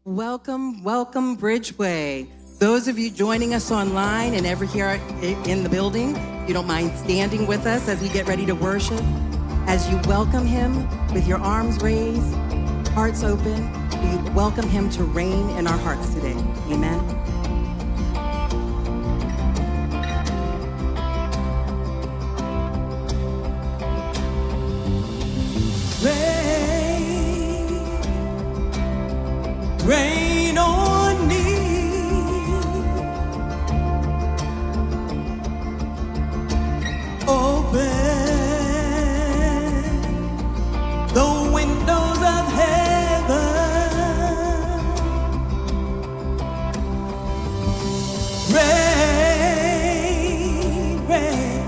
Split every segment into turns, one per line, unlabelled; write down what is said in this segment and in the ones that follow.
Welcome, welcome, Bridgeway. Those of you joining us online and ever here in the building, if you don't mind standing with us as we get ready to worship, as you welcome him with your arms raised, hearts open, we welcome him to reign in our hearts today. Amen.
Rain on me, open the windows of heaven, rain, rain,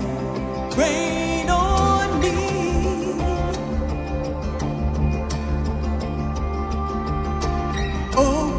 rain on me. Oh,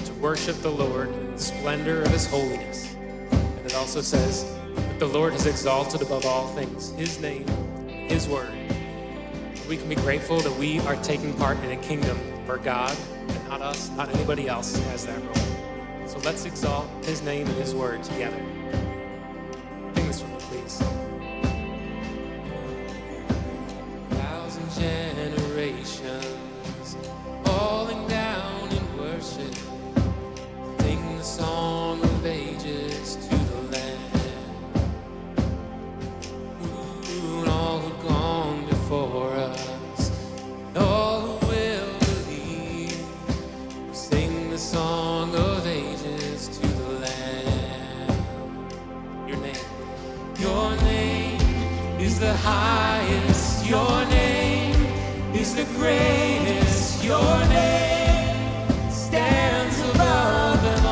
to worship the Lord in the splendor of his holiness. And it also says that the Lord has exalted above all things his name, his word. We can be grateful that we are taking part in a kingdom where God, and not us, not anybody else, has that role. So let's exalt his name and his word together. Sing this with me, please. 1,000 generations falling down in worship, sing the song of ages to the Lamb. And all who've gone before us, and all who will believe, we sing the song of ages to the Lamb. Your name is the highest. Your name is the greatest. Your name stands above them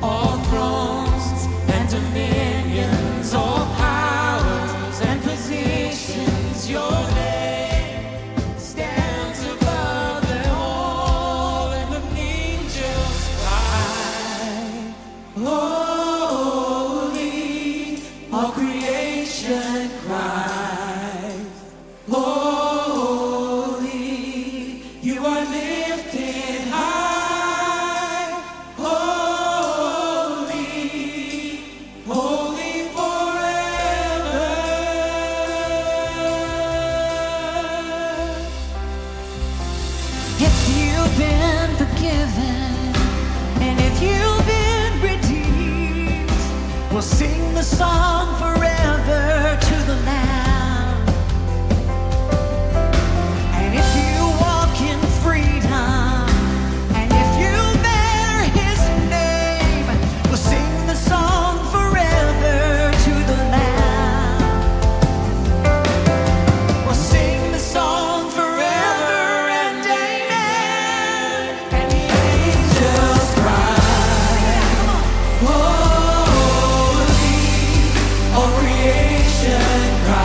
all thrones and dominions, all powers and positions. Your name stands above them all, and the angels cry, holy, all creation cries, holy, you are lifted high, holy, holy forever.
If you've been forgiven and if you've been redeemed, we'll sing the song forever to the Lamb. And if you walk in freedom and if you bear his name, we'll sing the song forever to the Lamb. We'll sing the song forever and amen. And the angels cry, holy, all creation cries.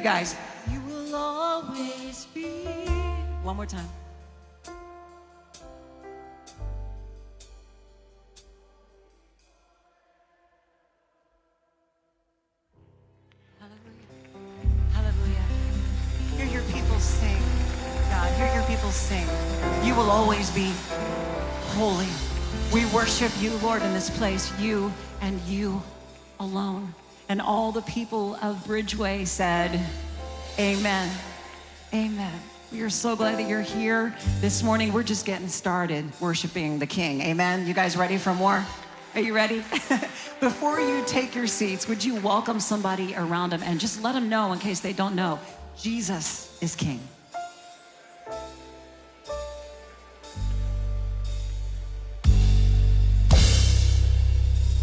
guys. You will always be. One more time. Hallelujah. Hallelujah. Hear your people sing. God, hear your people sing. You will always be holy. We worship you, Lord, in this place. You and you alone. And all the people of Bridgeway said, amen. Amen. We are so glad that you're here this morning. We're just getting started worshiping the King. Amen. You guys ready for more? Are you ready? Before you take your seats, would you welcome somebody around them and just let them know, in case they don't know, Jesus is King.